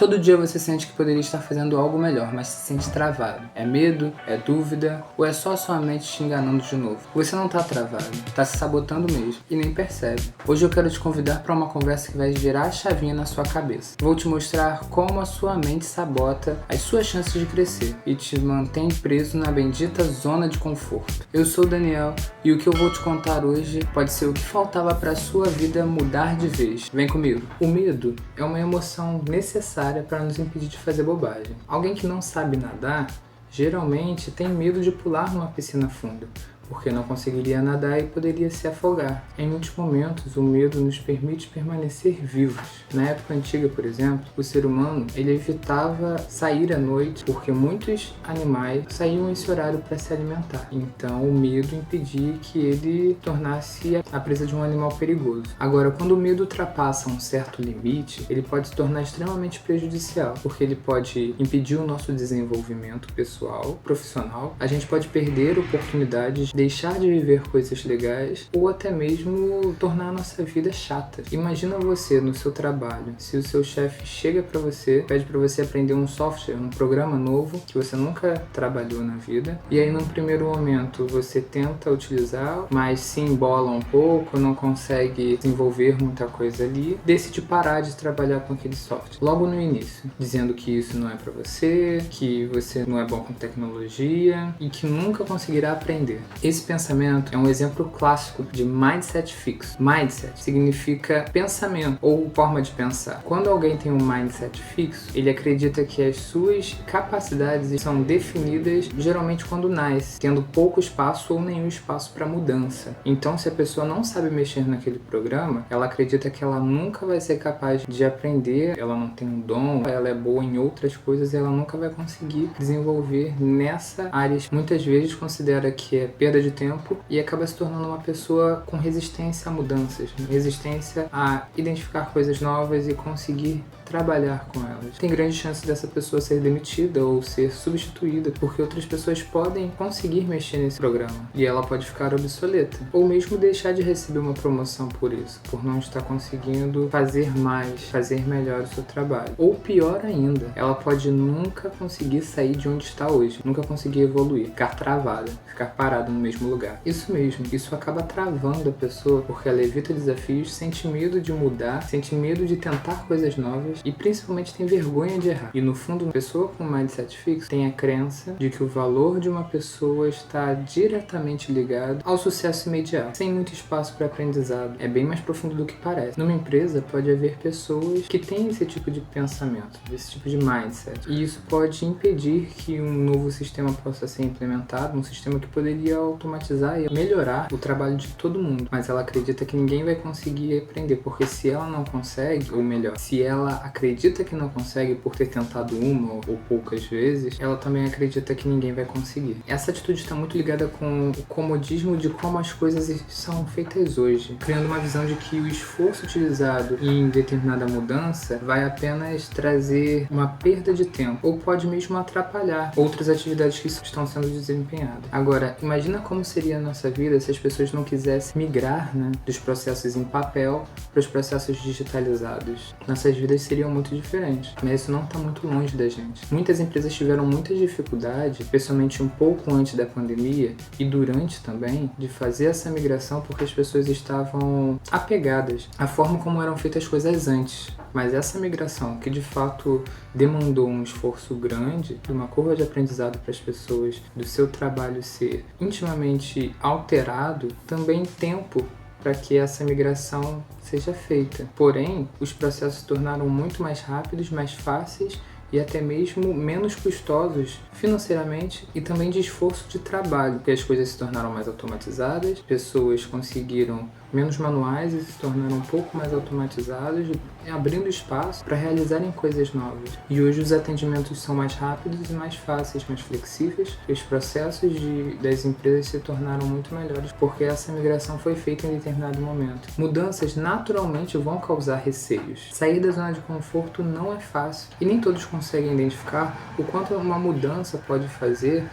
Todo dia você sente que poderia estar fazendo algo melhor, mas se sente travado. É medo? É dúvida? Ou é só sua mente te enganando de novo? Você não tá travado, tá se sabotando mesmo e nem percebe. Hoje eu quero te convidar para uma conversa que vai girar a chavinha na sua cabeça. Vou te mostrar como a sua mente sabota as suas chances de crescer e te mantém preso na bendita zona de conforto. Eu sou o Daniel e o que eu vou te contar hoje pode ser o que faltava para a sua vida mudar de vez. Vem comigo. O medo é uma emoção necessária para nos impedir de fazer bobagem. Alguém que não sabe nadar geralmente tem medo de pular numa piscina funda, porque não conseguiria nadar e poderia se afogar. Em muitos momentos, o medo nos permite permanecer vivos. Na época antiga, por exemplo, o ser humano ele evitava sair à noite porque muitos animais saíam esse horário para se alimentar. Então, o medo impedia que ele tornasse a presa de um animal perigoso. Agora, quando o medo ultrapassa um certo limite, ele pode se tornar extremamente prejudicial, porque ele pode impedir o nosso desenvolvimento pessoal, profissional. A gente pode perder oportunidades, deixar de viver coisas legais ou até mesmo tornar a nossa vida chata. Imagina você no seu trabalho, se o seu chefe chega para você, pede para você aprender um software, um programa novo que você nunca trabalhou na vida, e aí num primeiro momento você tenta utilizar, mas se embola um pouco, não consegue desenvolver muita coisa ali, decide parar de trabalhar com aquele software logo no início, dizendo que isso não é para você, que você não é bom com tecnologia e que nunca conseguirá aprender. Esse pensamento é um exemplo clássico de mindset fixo. Mindset significa pensamento ou forma de pensar. Quando alguém tem um mindset fixo, ele acredita que as suas capacidades são definidas geralmente quando nasce, tendo pouco espaço ou nenhum espaço para mudança. Então, se a pessoa não sabe mexer naquele programa, ela acredita que ela nunca vai ser capaz de aprender, ela não tem um dom, ela é boa em outras coisas e ela nunca vai conseguir desenvolver nessa área. Muitas vezes considera que é perda de tempo e acaba se tornando uma pessoa com resistência a mudanças, resistência a identificar coisas novas e conseguir trabalhar com elas. Tem grande chance dessa pessoa ser demitida ou ser substituída porque outras pessoas podem conseguir mexer nesse programa e ela pode ficar obsoleta ou mesmo deixar de receber uma promoção por isso, por não estar conseguindo fazer mais, fazer melhor o seu trabalho. Ou pior ainda, ela pode nunca conseguir sair de onde está hoje, nunca conseguir evoluir, ficar travada, ficar parada no mesmo lugar. Isso mesmo, isso acaba travando a pessoa porque ela evita desafios, sente medo de mudar, sente medo de tentar coisas novas e principalmente tem vergonha de errar. E no fundo, uma pessoa com mindset fixo tem a crença de que o valor de uma pessoa está diretamente ligado ao sucesso imediato, sem muito espaço para aprendizado. É bem mais profundo do que parece. Numa empresa pode haver pessoas que têm esse tipo de pensamento, esse tipo de mindset. E isso pode impedir que um novo sistema possa ser implementado, um sistema que poderia automatizar e melhorar o trabalho de todo mundo. Mas ela acredita que ninguém vai conseguir aprender, porque se ela não consegue, ou melhor, se ela acredita que não consegue por ter tentado uma ou poucas vezes, ela também acredita que ninguém vai conseguir. Essa atitude está muito ligada com o comodismo de como as coisas são feitas hoje, criando uma visão de que o esforço utilizado em determinada mudança vai apenas trazer uma perda de tempo, ou pode mesmo atrapalhar outras atividades que estão sendo desempenhadas. Agora, imagina como seria a nossa vida se as pessoas não quisessem migrar, dos processos em papel para os processos digitalizados. Nossas vidas seriam muito diferentes, mas isso não está muito longe da gente. Muitas empresas tiveram muita dificuldade, especialmente um pouco antes da pandemia e durante também, de fazer essa migração porque as pessoas estavam apegadas à forma como eram feitas as coisas antes. Mas essa migração, que de fato demandou um esforço grande, uma curva de aprendizado para as pessoas, do seu trabalho ser intimamente alterado, também tempo para que essa migração seja feita. Porém, os processos se tornaram muito mais rápidos, mais fáceis e até mesmo menos custosos financeiramente e também de esforço de trabalho, porque as coisas se tornaram mais automatizadas, pessoas conseguiram menos manuais e se tornaram um pouco mais automatizados, abrindo espaço para realizarem coisas novas. E hoje os atendimentos são mais rápidos e mais fáceis, mais flexíveis, e os processos das empresas se tornaram muito melhores, porque essa migração foi feita em determinado momento. Mudanças naturalmente vão causar receios. Sair da zona de conforto não é fácil, e nem todos conseguem identificar o quanto uma mudança pode fazer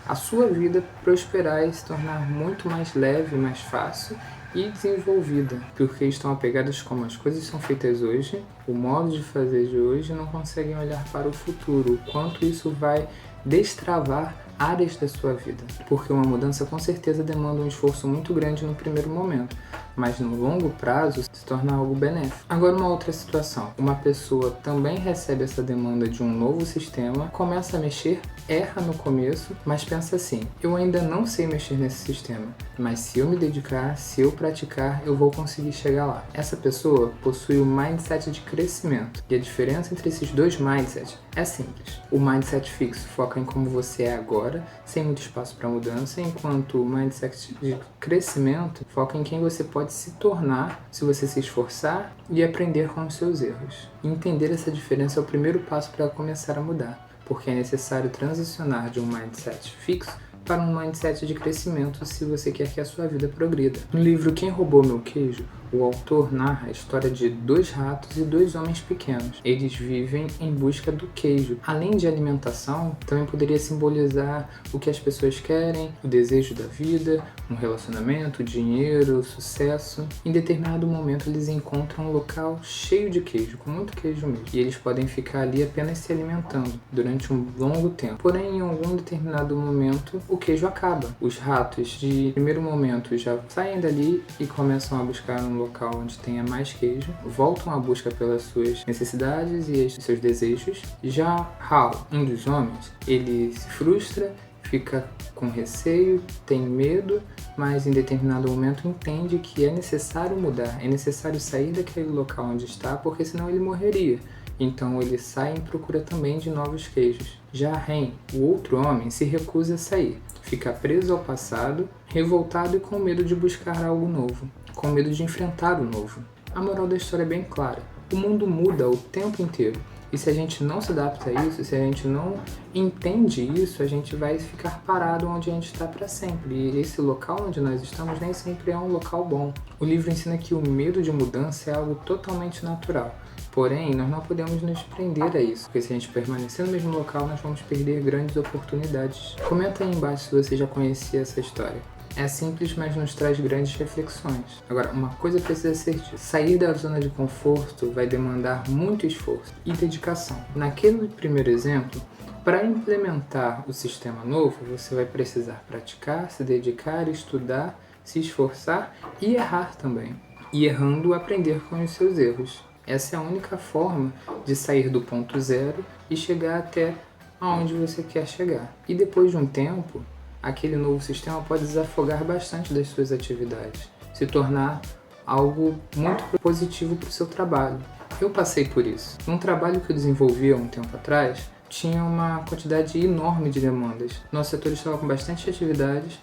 a sua vida prosperar e se tornar muito mais leve, mais fácil, e desenvolvida, porque estão apegadas como as coisas são feitas hoje, o modo de fazer de hoje, não conseguem olhar para o futuro, o quanto isso vai destravar áreas da sua vida, porque uma mudança com certeza demanda um esforço muito grande no primeiro momento, mas no longo prazo se torna algo benéfico. Agora uma outra situação, uma pessoa também recebe essa demanda de um novo sistema, começa a mexer, erra no começo, mas pensa assim, eu ainda não sei mexer nesse sistema, mas se eu me dedicar, se eu praticar, eu vou conseguir chegar lá. Essa pessoa possui o mindset de crescimento, e a diferença entre esses dois mindsets é simples. O mindset fixo foca em como você é agora, sem muito espaço para mudança, enquanto o mindset de crescimento foca em quem você pode se tornar se você se esforçar e aprender com os seus erros. Entender essa diferença é o primeiro passo para começar a mudar, porque é necessário transicionar de um mindset fixo para um mindset de crescimento se você quer que a sua vida progrida. No livro Quem Roubou Meu Queijo, o autor narra a história de 2 ratos e 2 homens pequenos. Eles vivem em busca do queijo. Além de alimentação, também poderia simbolizar o que as pessoas querem, o desejo da vida, um relacionamento, dinheiro, sucesso. Em determinado momento eles encontram um local cheio de queijo, com muito queijo mesmo. E eles podem ficar ali apenas se alimentando durante um longo tempo. Porém, em algum determinado momento, o queijo acaba. Os ratos, de primeiro momento, já saem dali e começam a buscar um local onde tenha mais queijo, voltam à busca pelas suas necessidades e seus desejos. Já Hal, um dos homens, ele se frustra, fica com receio, tem medo, mas em determinado momento entende que é necessário mudar, é necessário sair daquele local onde está, porque senão ele morreria. Então ele sai em procura também de novos queijos. Já Ren, o outro homem, se recusa a sair, fica preso ao passado, revoltado e com medo de buscar algo novo, com medo de enfrentar o novo. A moral da história é bem clara: o mundo muda o tempo inteiro. E se a gente não se adapta a isso, se a gente não entende isso, a gente vai ficar parado onde a gente está para sempre. E esse local onde nós estamos nem sempre é um local bom. O livro ensina que o medo de mudança é algo totalmente natural. Porém, nós não podemos nos prender a isso, porque se a gente permanecer no mesmo local, nós vamos perder grandes oportunidades. Comenta aí embaixo se você já conhecia essa história. É simples, mas nos traz grandes reflexões. Agora, uma coisa precisa ser dita: sair da zona de conforto vai demandar muito esforço e dedicação. Naquele primeiro exemplo, para implementar o sistema novo, você vai precisar praticar, se dedicar, estudar, se esforçar e errar também. E errando, aprender com os seus erros. Essa é a única forma de sair do ponto zero e chegar até onde você quer chegar. E depois de um tempo, aquele novo sistema pode desafogar bastante das suas atividades, se tornar algo muito positivo para o seu trabalho. Eu passei por isso. Num trabalho que eu desenvolvi há um tempo atrás, tinha uma quantidade enorme de demandas. Nosso setor estava com bastante atividades,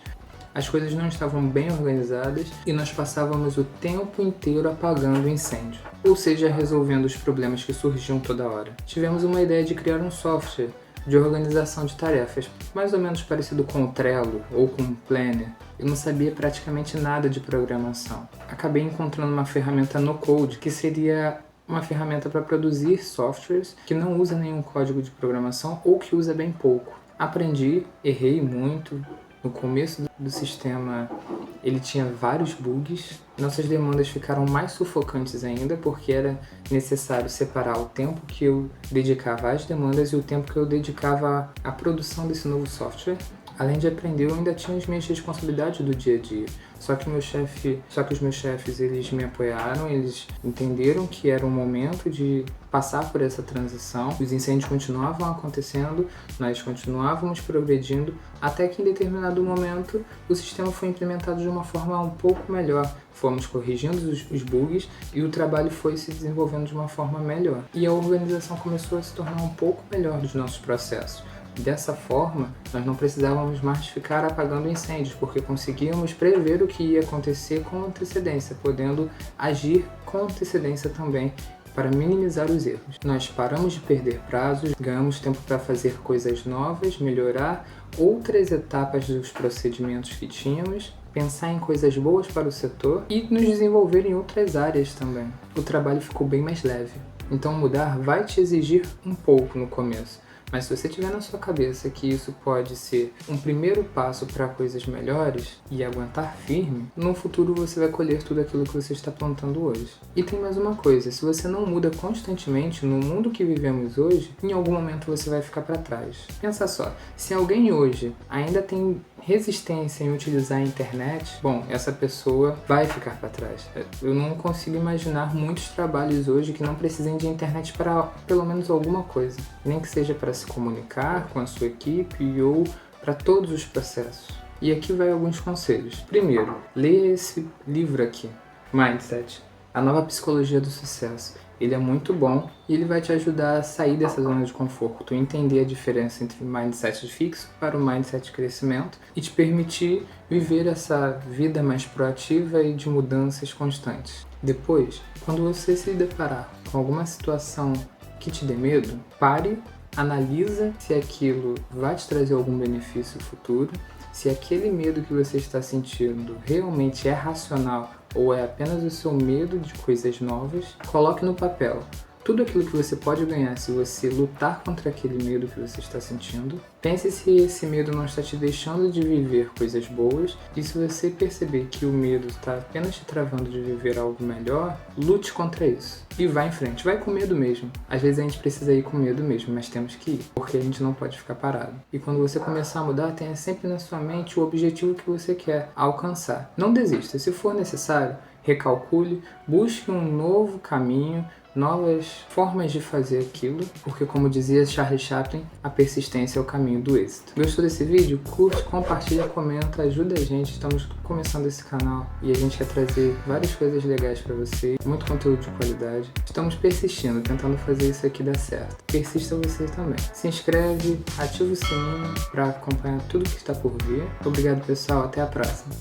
as coisas não estavam bem organizadas e nós passávamos o tempo inteiro apagando incêndio, ou seja, resolvendo os problemas que surgiam toda hora. Tivemos uma ideia de criar um software de organização de tarefas, mais ou menos parecido com o Trello ou com o Planner. Eu não sabia praticamente nada de programação. Acabei encontrando uma ferramenta no Code, que seria uma ferramenta para produzir softwares que não usa nenhum código de programação ou que usa bem pouco. Aprendi, errei muito. No começo do sistema ele tinha vários bugs. Nossas demandas ficaram mais sufocantes ainda, porque era necessário separar o tempo que eu dedicava às demandas e o tempo que eu dedicava à produção desse novo software. Além de aprender, eu ainda tinha as minhas responsabilidades do dia a dia. Só que os meus chefes, eles me apoiaram, eles entenderam que era o momento de passar por essa transição. Os incêndios continuavam acontecendo, nós continuávamos progredindo, até que em determinado momento o sistema foi implementado de uma forma um pouco melhor. Fomos corrigindo os bugs e o trabalho foi se desenvolvendo de uma forma melhor. E a organização começou a se tornar um pouco melhor dos nossos processos. Dessa forma, nós não precisávamos mais ficar apagando incêndios, porque conseguíamos prever o que ia acontecer com antecedência, podendo agir com antecedência também para minimizar os erros. Nós paramos de perder prazos, ganhamos tempo para fazer coisas novas, melhorar outras etapas dos procedimentos que tínhamos, pensar em coisas boas para o setor e nos desenvolver em outras áreas também. O trabalho ficou bem mais leve. Então mudar vai te exigir um pouco no começo, Mas se você tiver na sua cabeça que isso pode ser um primeiro passo para coisas melhores e aguentar firme, no futuro você vai colher tudo aquilo que você está plantando hoje. E tem mais uma coisa, se você não muda constantemente no mundo que vivemos hoje, em algum momento você vai ficar para trás. Pensa só, se alguém hoje ainda tem resistência em utilizar a internet, bom, essa pessoa vai ficar para trás. Eu não consigo imaginar muitos trabalhos hoje que não precisem de internet para pelo menos alguma coisa, nem que seja para se comunicar com a sua equipe ou para todos os processos. E aqui vai alguns conselhos. Primeiro, leia esse livro aqui, Mindset, a nova psicologia do sucesso. Ele é muito bom e ele vai te ajudar a sair dessa zona de conforto, entender a diferença entre o mindset fixo para o mindset de crescimento e te permitir viver essa vida mais proativa e de mudanças constantes. Depois, quando você se deparar com alguma situação que te dê medo, pare, analisa se aquilo vai te trazer algum benefício futuro, se aquele medo que você está sentindo realmente é racional ou é apenas o seu medo de coisas novas, coloque no papel tudo aquilo que você pode ganhar se você lutar contra aquele medo que você está sentindo. Pense se esse medo não está te deixando de viver coisas boas, e se você perceber que o medo está apenas te travando de viver algo melhor, lute contra isso. E vá em frente, vai com medo mesmo. Às vezes a gente precisa ir com medo mesmo, mas temos que ir, porque a gente não pode ficar parado. E quando você começar a mudar, tenha sempre na sua mente o objetivo que você quer alcançar. Não desista, se for necessário, recalcule, busque um novo caminho, novas formas de fazer aquilo, porque como dizia Charlie Chaplin, a persistência é o caminho do êxito. Gostou desse vídeo? Curte, compartilha, comenta, ajuda a gente, estamos começando esse canal e a gente quer trazer várias coisas legais para você, muito conteúdo de qualidade. Estamos persistindo, tentando fazer isso aqui dar certo. Persista você também. Se inscreve, ativa o sininho para acompanhar tudo que está por vir. Obrigado pessoal, até a próxima.